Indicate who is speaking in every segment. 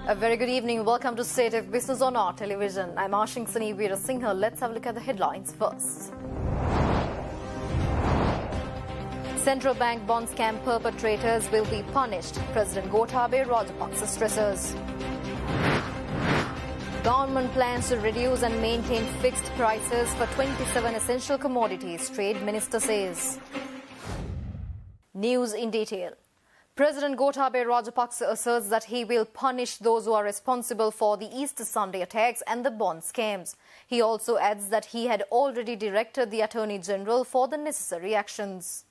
Speaker 1: A very good evening. Welcome to State of Business on our television. I'm Ashing Sani Veera Singha. Let's have a look at the headlines first. Central bank bond scam perpetrators will be punished. President Gotabaya Rajapaksa stresses. Government plans to reduce and maintain fixed prices for 27 essential commodities, Trade Minister says. News in detail. President Gotabaya Rajapaksa asserts that he will punish those who are responsible for the Easter Sunday attacks and the bond scams. He also adds that he had already directed the Attorney General for the necessary actions.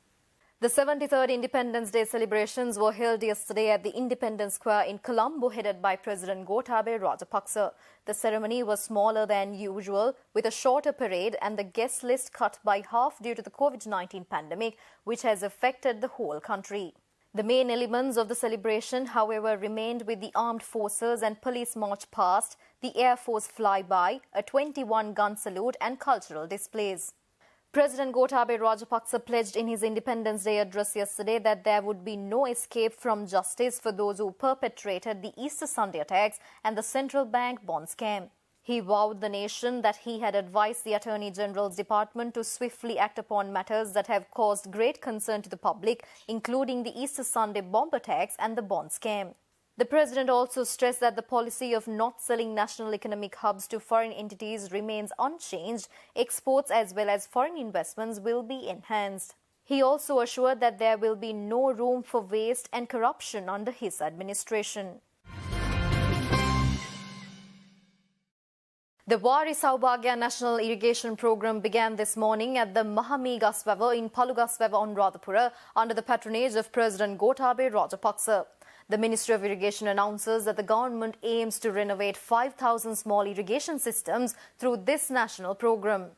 Speaker 1: The 73rd Independence Day celebrations were held yesterday at the Independence Square in Colombo, headed by President Gotabaya Rajapaksa. The ceremony was smaller than usual, with a shorter parade and the guest list cut by half due to the COVID-19 pandemic, which has affected the whole country. The main elements of the celebration, however, remained with the armed forces and police march past, the Air Force flyby, a 21-gun salute and cultural displays. President Gotabaya Rajapaksa pledged in his Independence Day address yesterday that there would be no escape from justice for those who perpetrated the Easter Sunday attacks and the central bank bond scam. He vowed the nation that he had advised the Attorney General's department to swiftly act upon matters that have caused great concern to the public, including the Easter Sunday bomb attacks and the bond scam. The President also stressed that the policy of not selling national economic hubs to foreign entities remains unchanged. Exports as well as foreign investments will be enhanced. He also assured that there will be no room for waste and corruption under his administration. The Wari Saubhagya National Irrigation Program began this morning at the Mahami Gasweva in Palugasweva on Radhapura under the patronage of President Gotabaya Rajapaksa. The Ministry of Irrigation announces that the government aims to renovate 5,000 small irrigation systems through this national program.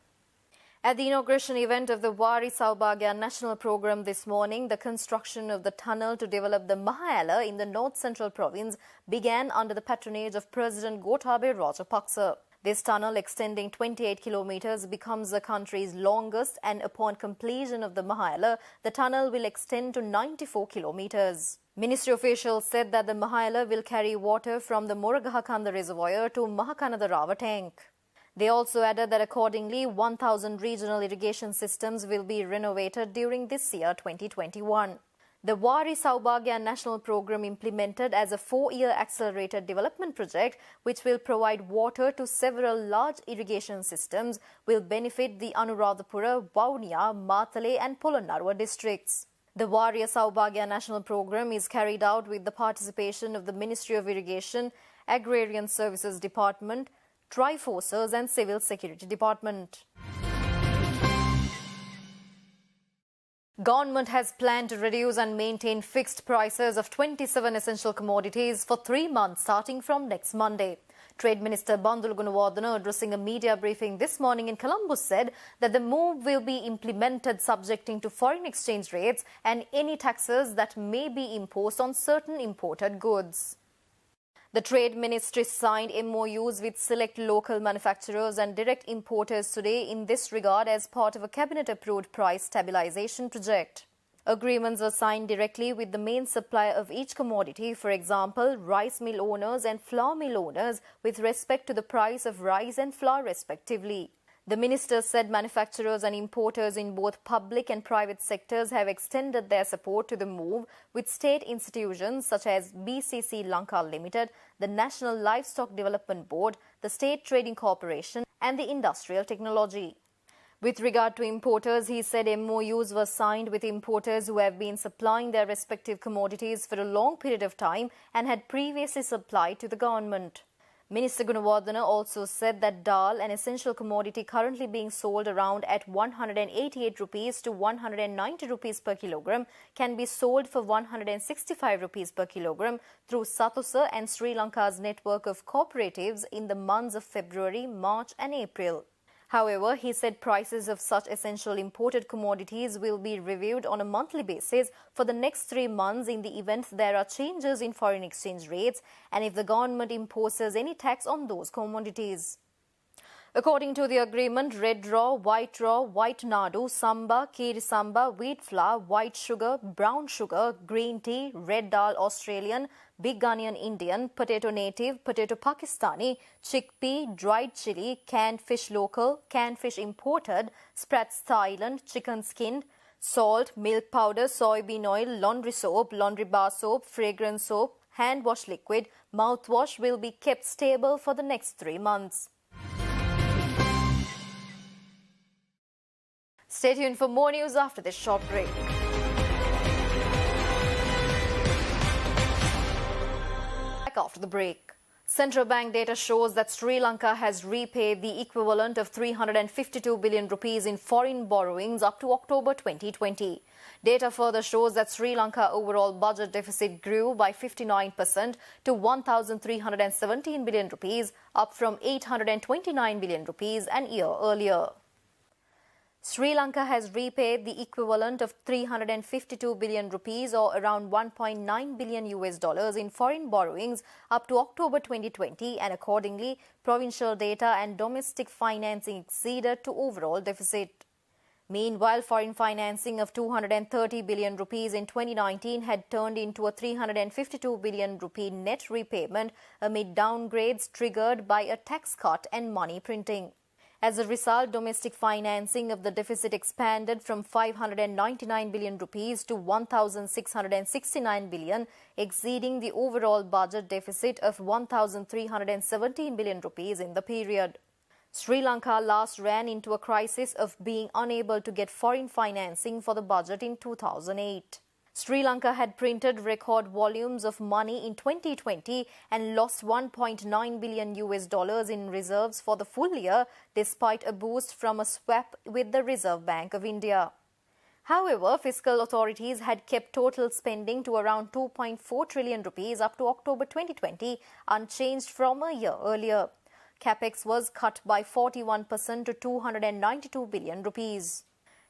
Speaker 1: At the inauguration event of the Wari Saubhagya National Program this morning, the construction of the tunnel to develop the Mahayala in the north-central province began under the patronage of President Gotabaya Rajapaksa. This tunnel, extending 28 kilometers, becomes the country's longest, and upon completion of the Mahayala, the tunnel will extend to 94 kilometers. Ministry officials said that the Mahayala will carry water from the Moragahakanda reservoir to Mahakanada Rava tank. They also added that accordingly, 1,000 regional irrigation systems will be renovated during this year 2021. The Wari Saubhagya National Program, implemented as a 4-year accelerated development project which will provide water to several large irrigation systems, will benefit the Anuradhapura, Vavuniya, Matale and Polonnaruwa districts. The Wari Saubhagya National Program is carried out with the participation of the Ministry of Irrigation, Agrarian Services Department, Triforces and Civil Security Department. Government has planned to reduce and maintain fixed prices of 27 essential commodities for 3 months starting from next Monday. Trade Minister Bandula Gunawardena, addressing a media briefing this morning in Colombo, said that the move will be implemented subjecting to foreign exchange rates and any taxes that may be imposed on certain imported goods. The Trade Ministry signed MOUs with select local manufacturers and direct importers today in this regard as part of a cabinet-approved price stabilization project. Agreements are signed directly with the main supplier of each commodity, for example, rice mill owners and flour mill owners, with respect to the price of rice and flour respectively. The minister said manufacturers and importers in both public and private sectors have extended their support to the move, with state institutions such as BCC Lanka Limited, the National Livestock Development Board, the State Trading Corporation and the Industrial Technology. With regard to importers, he said MOUs were signed with importers who have been supplying their respective commodities for a long period of time and had previously supplied to the government. Minister Gunawardena also said that dal, an essential commodity currently being sold around at 188 rupees to 190 rupees per kilogram, can be sold for 165 rupees per kilogram through Satosa and Sri Lanka's network of cooperatives in the months of February, March and April. However, he said prices of such essential imported commodities will be reviewed on a monthly basis for the next 3 months in the event there are changes in foreign exchange rates and if the government imposes any tax on those commodities. According to the agreement, red raw, white nadu, samba, kiri samba, wheat flour, white sugar, brown sugar, green tea, red dal Australian, big onion Indian, potato native, potato Pakistani, chickpea, dried chili, canned fish local, canned fish imported, sprats Thailand, chicken skinned, salt, milk powder, soybean oil, laundry soap, laundry bar soap, fragrance soap, hand wash liquid, mouthwash will be kept stable for the next 3 months. Stay tuned for more news after this short break. Back after the break. Central Bank data shows that Sri Lanka has repaid the equivalent of 352 billion rupees in foreign borrowings up to October 2020. Data further shows that Sri Lanka overall budget deficit grew by 59% to 1,317 billion rupees, up from 829 billion rupees an year earlier. Sri Lanka has repaid the equivalent of 352 billion rupees or around 1.9 billion US dollars in foreign borrowings up to October 2020, and accordingly, provincial data and domestic financing exceeded to overall deficit. Meanwhile, foreign financing of 230 billion rupees in 2019 had turned into a 352 billion rupee net repayment amid downgrades triggered by a tax cut and money printing. As a result, domestic financing of the deficit expanded from 599 billion rupees to 1,669 billion, exceeding the overall budget deficit of 1,317 billion rupees in the period. Sri Lanka last ran into a crisis of being unable to get foreign financing for the budget in 2008. Sri Lanka had printed record volumes of money in 2020 and lost 1.9 billion US dollars in reserves for the full year, despite a boost from a swap with the Reserve Bank of India. However, fiscal authorities had kept total spending to around 2.4 trillion rupees up to October 2020, unchanged from a year earlier. Capex was cut by 41% to 292 billion rupees.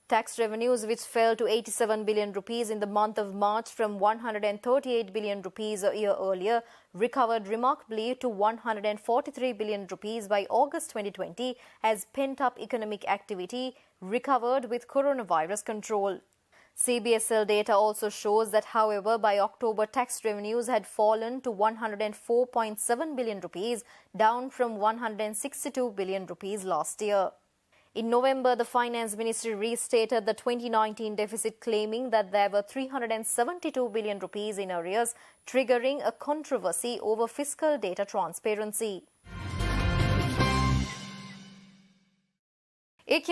Speaker 1: Tax revenues, which fell to 87 billion rupees in the month of March from 138 billion rupees a year earlier, recovered remarkably to 143 billion rupees by August 2020 as pent-up economic activity recovered with coronavirus control. CBSL data also shows that, however, by October, tax revenues had fallen to 104.7 billion rupees, down from 162 billion rupees last year. In November, the Finance Ministry restated the 2019 deficit, claiming that there were 372 billion rupees in arrears, triggering a controversy over fiscal data transparency.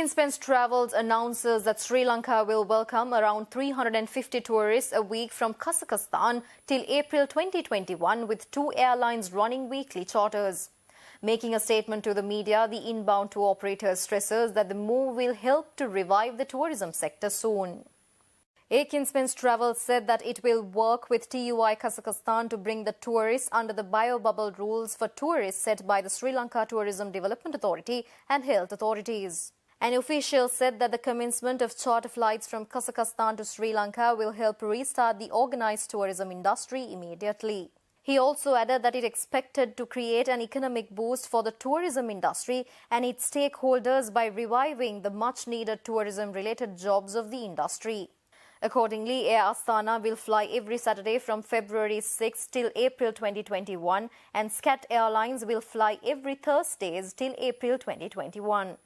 Speaker 1: Spence Travels announces that Sri Lanka will welcome around 350 tourists a week from Kazakhstan till April 2021, with 2 airlines running weekly charters. Making a statement to the media, the inbound tour operator stresses that the move will help to revive the tourism sector soon. Spence Travels said that it will work with TUI Kazakhstan to bring the tourists under the bio-bubble rules for tourists set by the Sri Lanka Tourism Development Authority and health authorities. An official said that the commencement of charter flights from Kazakhstan to Sri Lanka will help restart the organized tourism industry immediately. He also added that it expected to create an economic boost for the tourism industry and its stakeholders by reviving the much-needed tourism-related jobs of the industry. Accordingly, Air Astana will fly every Saturday from February 6 till April 2021, and SCAT Airlines will fly every Thursdays till April 2021.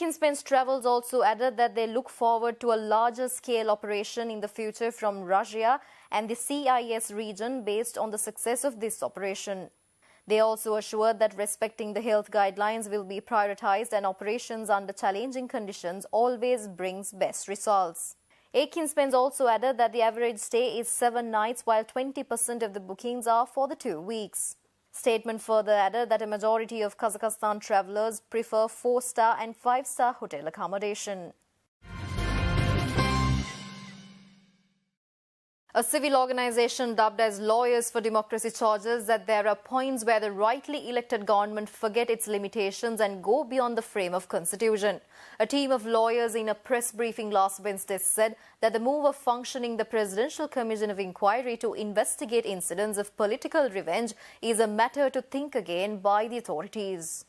Speaker 1: Spence Travels also added that they look forward to a larger-scale operation in the future from Russia and the CIS region based on the success of this operation. They also assured that respecting the health guidelines will be prioritized and operations under challenging conditions always brings best results. Spence also added that the average stay is 7 nights, while 20% of the bookings are for the 2 weeks. Statement further added that a majority of Kazakhstan travelers prefer 4-star and 5-star hotel accommodation. A civil organization dubbed as Lawyers for Democracy charges that there are points where the rightly elected government forget its limitations and go beyond the frame of constitution. A team of lawyers in a press briefing last Wednesday said that the move of functioning the Presidential Commission of Inquiry to investigate incidents of political revenge is a matter to think again by the authorities.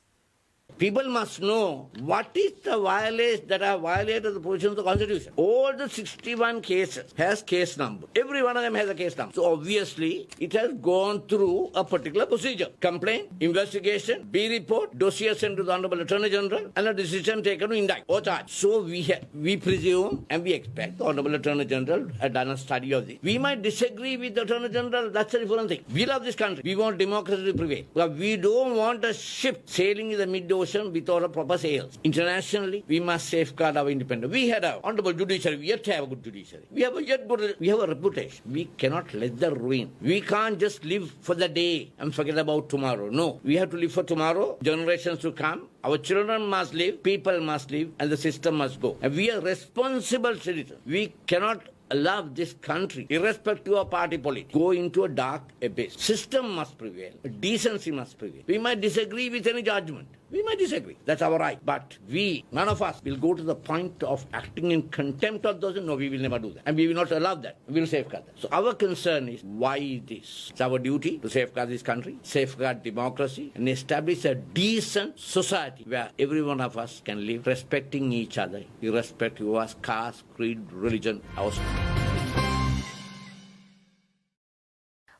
Speaker 2: People must know what is the violation that are violated the provisions of the Constitution. All the 61 cases has case number. Every one of them has a case number. So obviously, it has gone through a particular procedure. Complaint, investigation, B report, dossier sent to the Honorable Attorney General, and a decision taken to indict or charge. So we presume and we expect the Honorable Attorney General has done a study of this. We might disagree with the Attorney General. That's a different thing. We love this country. We want democracy to prevail. But we don't want a ship sailing in the mid-ocean without a proper sails. Internationally, we must safeguard our independence. We had an honorable judiciary. We yet have a good judiciary. We have a reputation. We cannot let that ruin. We can't just live for the day and forget about tomorrow. No. We have to live for tomorrow, generations to come. Our children must live, people must live, and the system must go. And we are responsible citizens. We cannot allow this country, irrespective of party politics, go into a dark abyss. System must prevail. Decency must prevail. We might disagree with any judgment. We might disagree. That's our right. But none of us will go to the point of acting in contempt of those. No, we will never do that. And we will not allow that. We will safeguard that. So our concern is, why this? It's our duty to safeguard this country, safeguard democracy, and establish a decent society where every one of us can live respecting each other, irrespective of our caste, creed, religion, our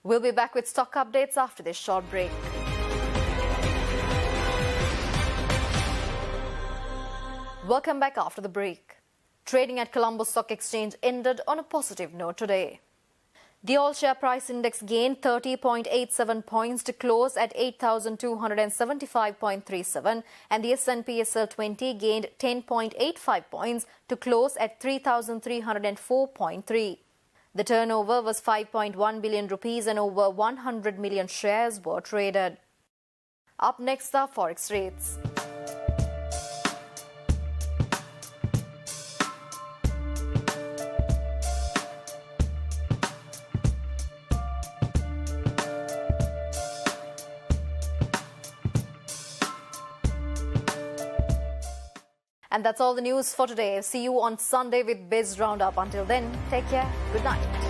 Speaker 1: We'll be back with stock updates after this short break. Welcome back after the break. Trading at Colombo Stock Exchange ended on a positive note today. The all-share price index gained 30.87 points to close at 8,275.37, and the S&P SL 20 gained 10.85 points to close at 3,304.3. The turnover was 5.1 billion rupees and over 100 million shares were traded. Up next are forex rates. And that's all the news for today. See you on Sunday with Biz Roundup. Until then, take care. Good night.